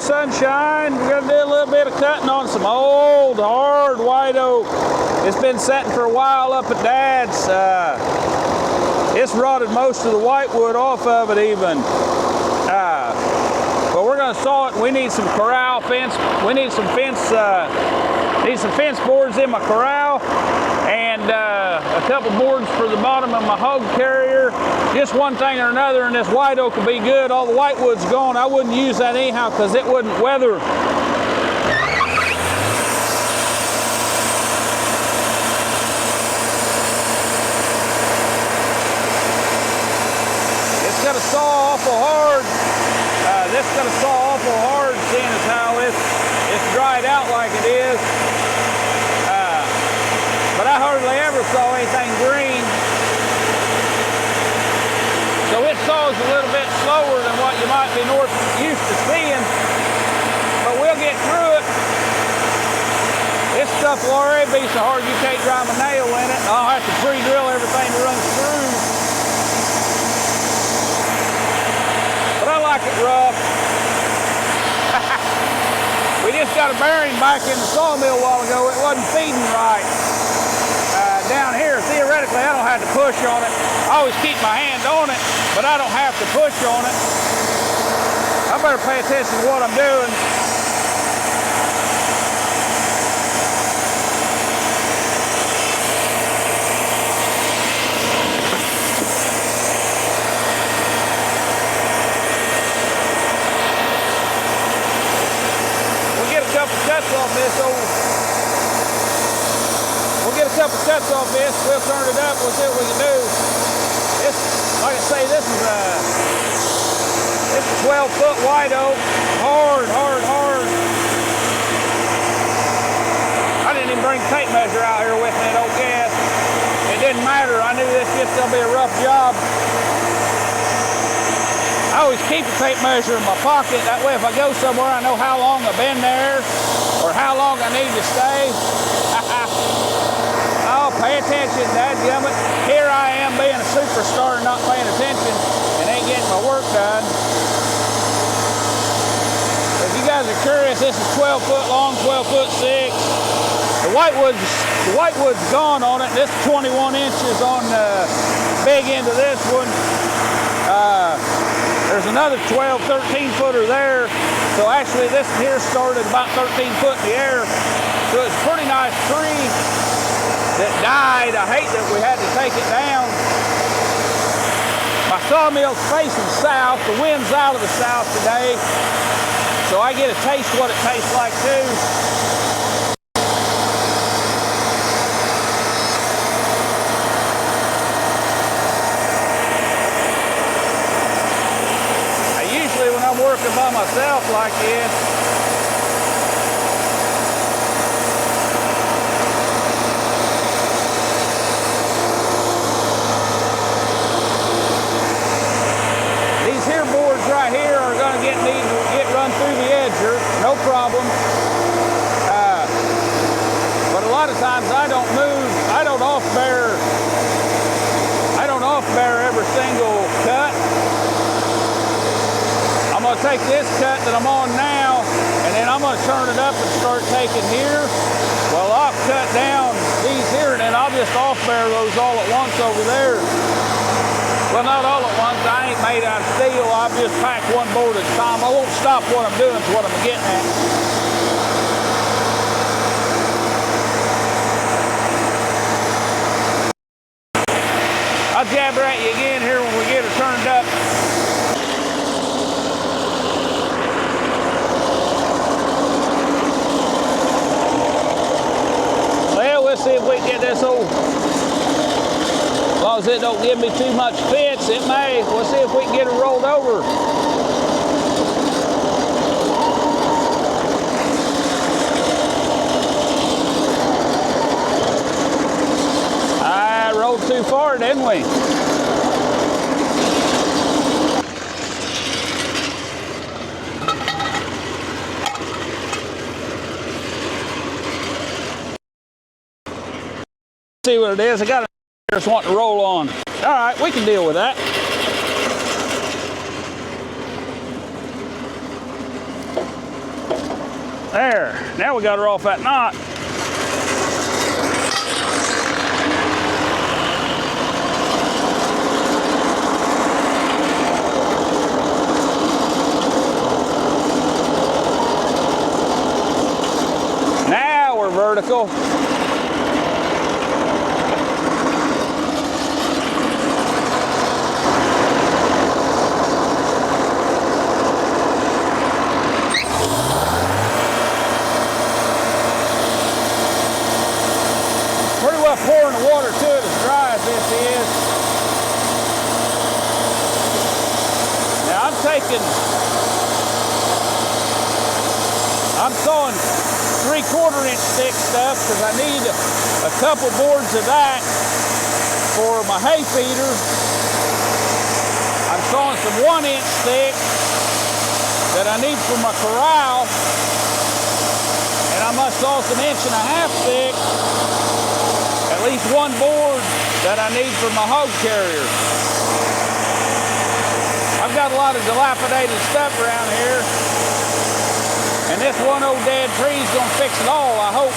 sunshine. We're gonna do a little bit of cutting on some old, hard white oak. It's been sitting for a while up at Dad's. It's rotted most of the whitewood off of it even. But we're gonna saw it. We need some corral fence. We need some fence boards in my corral, and a couple boards for the bottom of my hog carrier. Just one thing or another, and this white oak will be good. All the whitewood's gone. I wouldn't use that anyhow because it wouldn't weather. It's gonna saw awful hard. This is gonna saw awful hard, seeing as how it's dried out like it is. But I hardly ever saw anything green. So it saws a little bit slower than what you might be used to seeing. But we'll get through it. This stuff will already be so hard you can't drive a nail in it. I'll have to pre-drill everything to run screws. But I like it rough. We just got a bearing back in the sawmill a while ago. It wasn't feeding right. Down here, theoretically, I don't have to push on it. I always keep my hand on it, but I don't have to push on it. I better pay attention to what I'm doing. We'll get a couple cuts off this we'll turn it up, we'll see what we can do. This, like I say, this is a 12-foot white oak. Hard. I didn't even bring tape measure out here with me at Oak Gas. It didn't matter. I knew this was gonna be a rough job. I always keep a tape measure in my pocket. That way if I go somewhere, I know how long I've been there or how long I need to stay. Oh, pay attention, dadgummit. Here I am being a superstar and not paying attention and ain't getting my work done. If you guys are curious, this is 12 foot long, 12 foot 6. The whitewood's gone on it. This is 21 inches on the big end of this one. There's another 12, 13 footer there. So actually this here started about 13 foot in the air. So it's a pretty nice tree that died. I hate that we had to take it down. My sawmill's facing south. The wind's out of the south today. So I get a taste what it tastes like too. Usually when I'm working by myself like this, right here are going to need to get run through the edger, no problem. But a lot of times I don't move, I don't off bear every single cut. I'm going to take this cut that I'm on now, and then I'm going to turn it up and start taking here. Well, I'll cut down these here, and then I'll just off bear those all at once over there. Well, not all at once. I ain't made out of steel. I'll just pack one board at a time. I won't stop what I'm doing to what I'm getting at. I'll jabber at you again here when we get her turned up. Well, we'll see if we can get this old. As long as it don't give me too much fits, it may. We'll see if we can get it rolled over. I rolled too far, didn't we? See what it is. I got just want to roll on. All right, we can deal with that. There, now we got her off that knot. Now we're vertical. Pouring the water to it as dry as this is. Now I'm sawing 3/4 inch thick stuff because I need a couple boards of that for my hay feeder. I'm sawing some 1 inch thick that I need for my corral, and I must saw some 1.5 inch thick. At least one board that I need for my hog carrier. I've got a lot of dilapidated stuff around here, and this one old dead tree is gonna fix it all, I hope.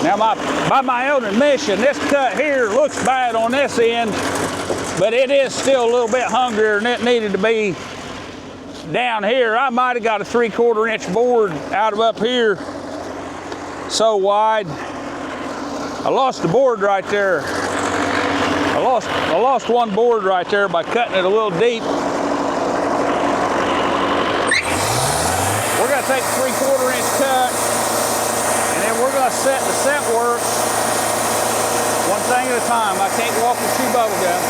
Now, by my own admission, this cut here looks bad on this end, but it is still a little bit hungrier than it needed to be down here. I might have got a 3/4 inch board out of up here so wide. I lost the board right there. I lost one board right there by cutting it a little deep. We're gonna take a 3/4 inch cut, and then we're gonna set the scent work one thing at a time. I can't walk and chew bubble gum.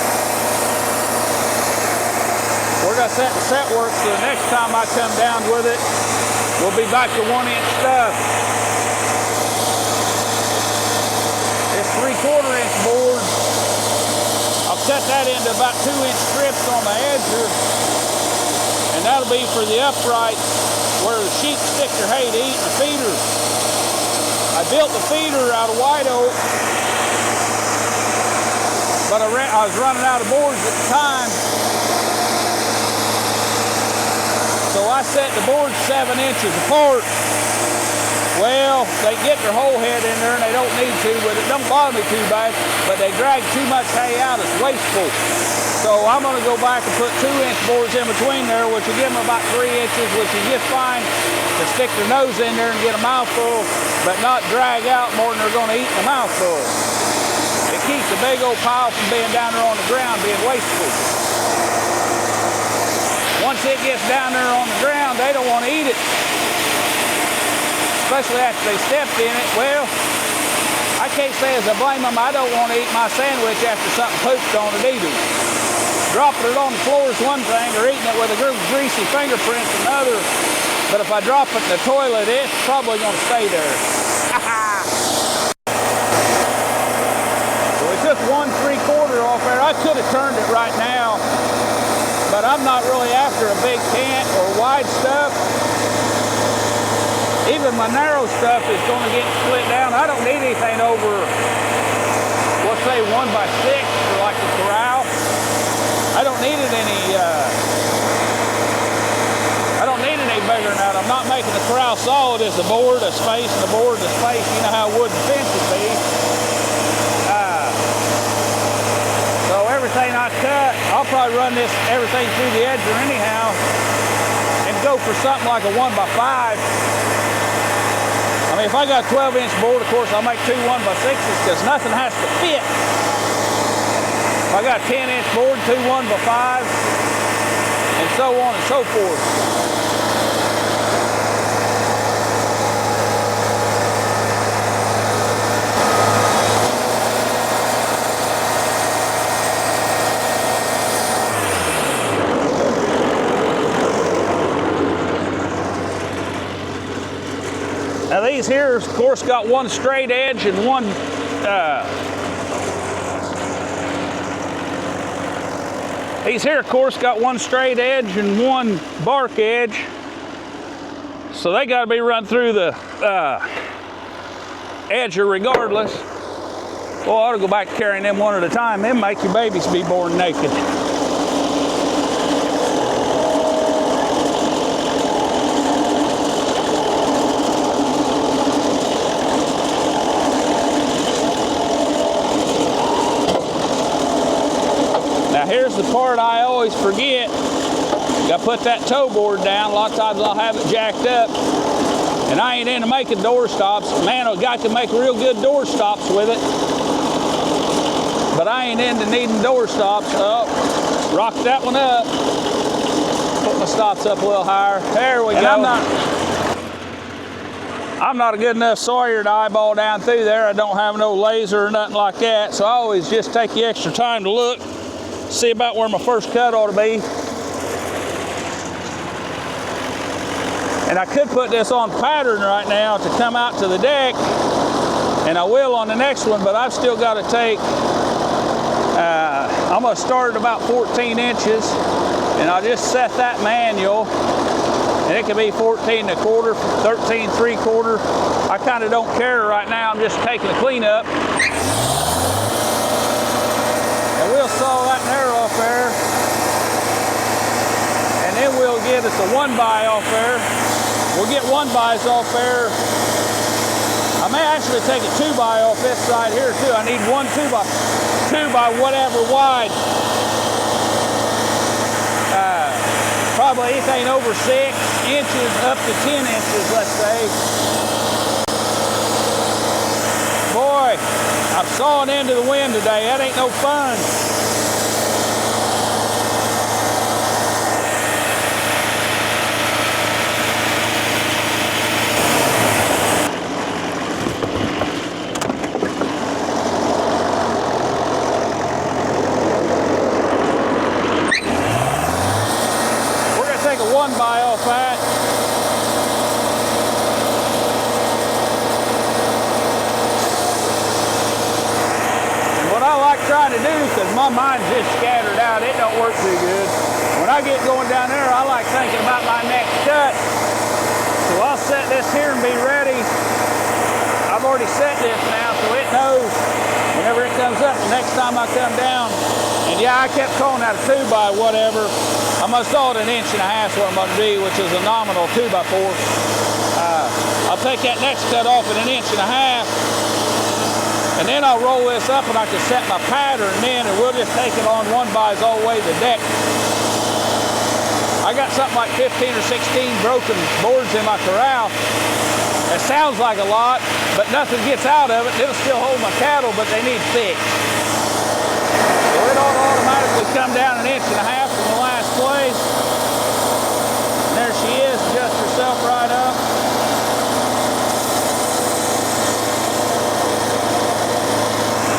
We're gonna set the scent work so the next time I come down with it, we'll be back to 1 inch stuff. This 3/4 inch board, I'll cut that into about 2 inch strips on the edge here, and that'll be for the uprights where the sheep stick their hay to eat the feeder. I built the feeder out of white oak, but I was running out of boards at the time. So I set the boards 7 inches apart. Well, they get their whole head in there and they don't need to, but it don't bother me too bad, but they drag too much hay out, it's wasteful. So I'm gonna go back and put 2 inch boards in between there, which will give them about 3 inches, which is just fine to stick their nose in there and get a mouthful, but not drag out more than they're gonna eat in a mouthful. It keeps a big old pile from being down there on the ground, being wasteful. Once it gets down there on the ground, they don't want to eat it, especially after they stepped in it. Well, I can't say as I blame them. I don't want to eat my sandwich after something pooped on it either. Dropping it on the floor is one thing, or eating it with a greasy fingerprints another. But if I drop it in the toilet, it's probably going to stay there. So we took 1 3/4 off there. I could have turned it right now, but I'm not really after a big cant or wide stuff. Even my narrow stuff is going to get split down. I don't need anything over, let's say 1x6 for like the corral. I don't need it any, I don't need it any bigger than that. I'm not making the corral solid as the board, a space, and the board, the space. You know how a wooden fence would be. So everything I cut, I'll probably run this everything through the edger anyhow and go for something like a 1x5. I mean, if I got a 12 inch board, of course, I'll make 2 1x6s because nothing has to fit. If I got a 10 inch board, 2 1x5s, and so on and so forth. these here, of course, got one straight edge and one these here, of course, got one straight edge and one bark edge. So they got to be run through the edge regardless. Well, I ought to go back to carrying them one at a time. Them make your babies be born naked. Now here's the part I always forget. Got to put that toe board down. A lot of times I'll have it jacked up. And I ain't into making door stops. Man, a guy can make real good door stops with it. But I ain't into needing door stops. Oh, rock that one up. Put my stops up a little higher. There we go. I'm not a good enough sawyer to eyeball down through there. I don't have no laser or nothing like that. So I always just take the extra time to look, see about where my first cut ought to be. And I could put this on pattern right now to come out to the deck, and I will on the next one, but I've still got to take, I'm going to start at about 14 inches, and I'll just set that manual, and it can be 14 1/4, 13 3/4. I kind of don't care right now. I'm just taking the cleanup. And we'll saw that narrow off there, and then we'll get us a 1x off there. We'll get 1x's off there. I may actually take a 2x off this side here too. I need one 2x whatever wide. Probably anything over 6 inches up to 10 inches, let's say. Boy, I'm sawing into the wind today. That ain't no fun. Take a 1x off that. And what I like trying to do, because my mind's just scattered out, it don't work too good. When I get going down there, I like thinking about my next cut. So I'll set this here and be ready. I've already set this now, so it knows whenever it comes up, the next time I come down. And yeah, I kept calling that a 2x whatever. I'm going to saw it 1.5 inches what I'm going to do, which is a nominal 2x4. I'll take that next cut off at 1.5 inches. And then I'll roll this up and I can set my pattern in, and we'll just take it on 1x's all the way to the deck. I got something like 15 or 16 broken boards in my corral. It sounds like a lot, but nothing gets out of it. It'll still hold my cattle, but they need fixed. So it ought to automatically come down 1.5 inches from the last place. And there she is, adjust herself right up.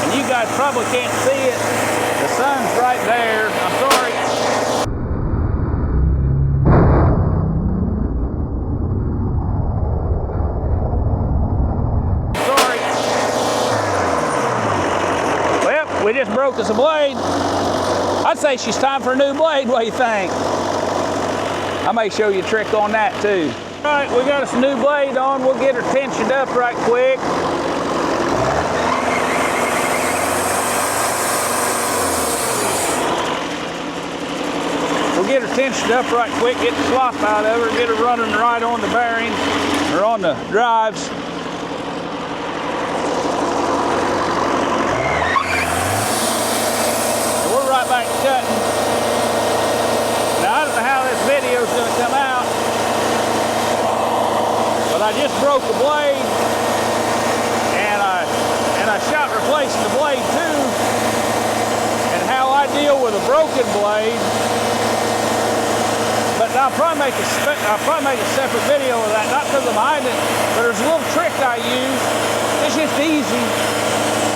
And you guys probably can't see it. The sun's right there. I'm sorry. We just broke us a blade. I'd say she's time for a new blade. What do you think? I may show you a trick on that too. All right, we got us a new blade on. We'll get her tensioned up right quick. We'll get her tensioned up right quick, get the slop out of her, get her running right on the bearing or on the drives. Back cutting. Now I don't know how this video is going to come out, but I just broke the blade, and I shot replacing the blade too. And how I deal with a broken blade. But I'll probably make a separate video of that, not because I'm hiding it, but there's a little trick I use. It's just easy.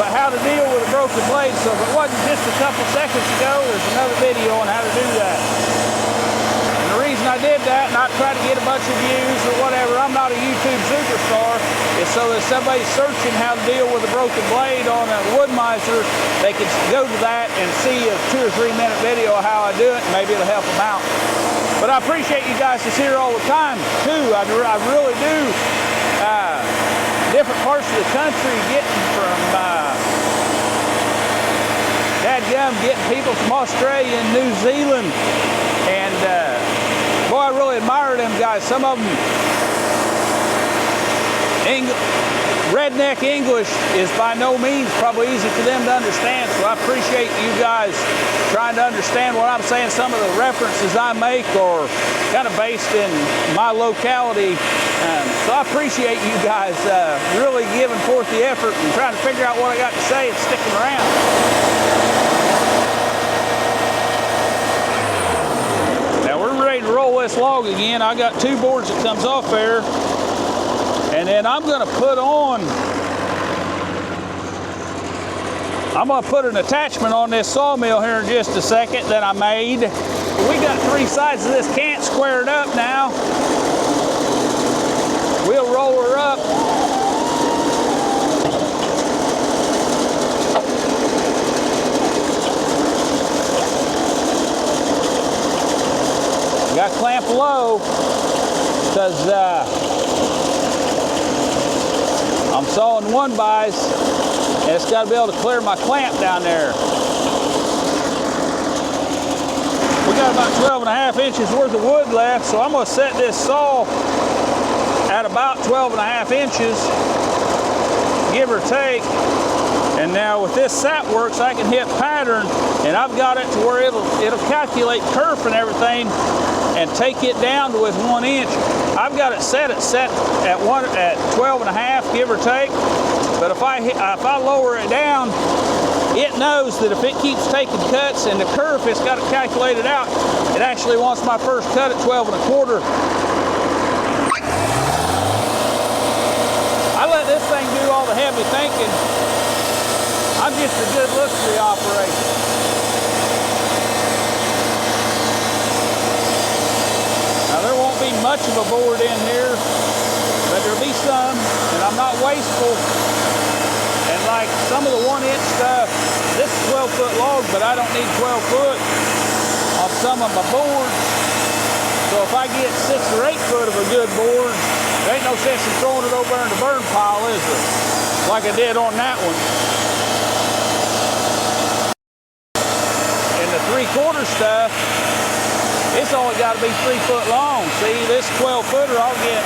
But how to deal with a broken blade, so if it wasn't just a couple seconds ago, there's another video on how to do that. And the reason I did that, not try to get a bunch of views or whatever, I'm not a YouTube superstar, is so that if somebody's searching how to deal with a broken blade on a wood miser, they can go to that and see a 2 or 3 minute video of how I do it, and maybe it'll help them out. But I appreciate you guys that's here all the time too. I really do. Different parts of the country, getting from getting people from Australia and New Zealand, and boy, I really admire them guys. Some of them, redneck English is by no means probably easy for them to understand, so I appreciate you guys trying to understand what I'm saying. Some of the references I make are kind of based in my locality, so I appreciate you guys really giving forth the effort and trying to figure out what I got to say and sticking around. Now we're ready to roll this log again. I got 2 boards that comes off there, and then I'm going to put an attachment on this sawmill here in just a second that I made. We got 3 sides of this cant squared up now. We'll roll her up. Got to clamp low because I'm sawing 1-bys, and it's got to be able to clear my clamp down there. We got about 12.5 inches worth of wood left, so I'm going to set this saw at about 12.5 inches, give or take. And now with this SAPworks, I can hit pattern, and I've got it to where it'll calculate kerf and everything and take it down to with 1 inch. I've got it set at 12.5, give or take. But if I lower it down, it knows that if it keeps taking cuts and the kerf, it's got it calculated out. It actually wants my first cut at 12.25. I let this thing do all the heavy thinking. I'm just a good look for the operation. Now there won't be much of a board in here, but there'll be some, and I'm not wasteful. And like some of the 1-inch stuff, this is 12-foot log, but I don't need 12 foot on some of my boards. So if I get 6 or 8 foot of a good board, there ain't no sense in throwing it over in the burn pile, is there? Like I did on that one. And the 3/4 stuff, it's only got to be 3 foot long. See, this 12-footer I'll get.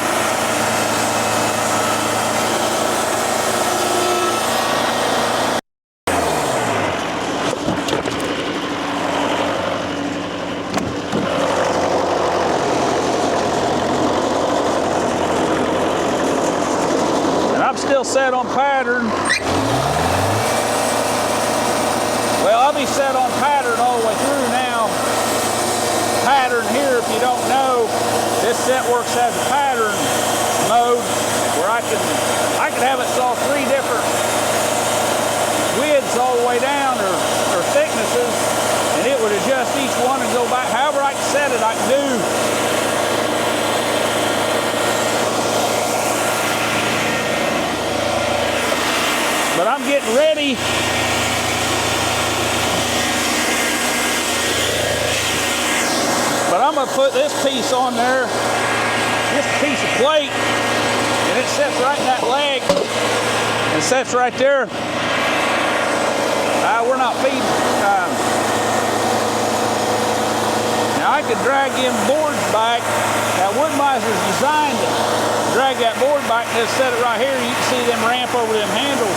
Still set on pattern. Well, I'll be set on pattern all the way through now. Pattern here, if you don't know, this SAWMILL has a pattern mode where I can have it saw 3 different widths all the way down or thicknesses, and it would adjust each one and go back. However I can set it, I can do. But I'm getting ready. But I'm going to put this piece on there, this piece of plate, and it sits right in that leg. It sits right there. We're not feeding. Now I could drag them boards back. Now wood miser's designed to drag that board back and just set it right here. You can see them ramp over them handles.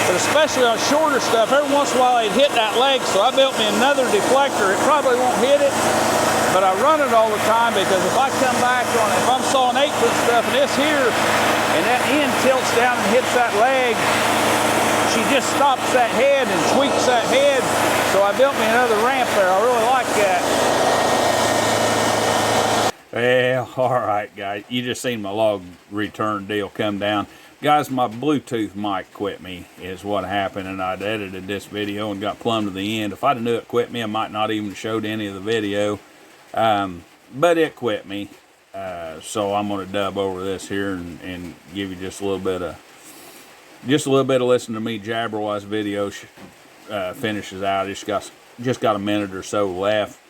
But especially on shorter stuff, every once in a while they'd hit that leg, so I built me another deflector. It probably won't hit it, but I run it all the time because if I come back on it, if I'm sawing 8-foot stuff and this here, and that end tilts down and hits that leg, she just stops that head and tweaks that head. So I built me another ramp there. I really like that. Well, all right, guys. You just seen my log return deal come down. Guys, my Bluetooth mic quit me is what happened, and I'd edited this video and got plumb to the end. If I'd have knew it quit me, I might not even showed any of the video. But it quit me. So I'm going to dub over this here and give you just a little bit of listen to me jabber while this video finishes out. Just got a minute or so left.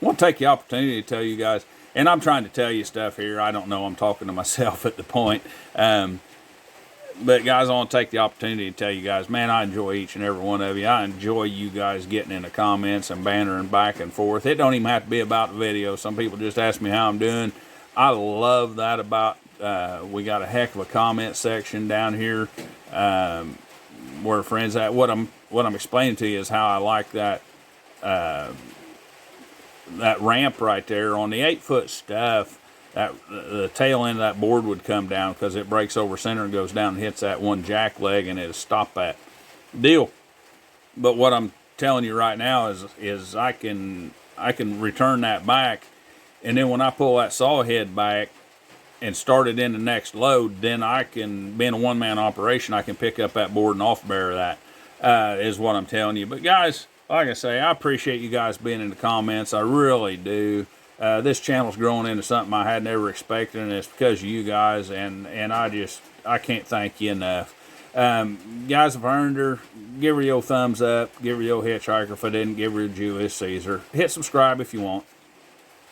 I want to take the opportunity to tell you guys, and I'm trying to tell you stuff here. I don't know, I'm talking to myself at the point. But guys, I want to take the opportunity to tell you guys, man, I enjoy each and every one of you. I enjoy you guys getting in the comments and bantering back and forth. It don't even have to be about the video. Some people just ask me how I'm doing. I love that about, we got a heck of a comment section down here, where friends at. What I'm explaining to you is how I like that, that ramp right there on the 8-foot stuff. That the tail end of that board would come down because it breaks over center and goes down and hits that one jack leg, and it'll stop that deal. But what I'm telling you right now is I can return that back, and then when I pull that saw head back and start it in the next load, then I can, being a one-man operation, I can pick up that board and off bear that, is what I'm telling you. But guys, like I say, I appreciate you guys being in the comments. I really do. This channel's growing into something I had never expected, and it's because of you guys, and I can't thank you enough. Guys, if I earned her, give her your thumbs up, give her your hitchhiker. If I didn't, give her a Julius Caesar. Hit subscribe if you want.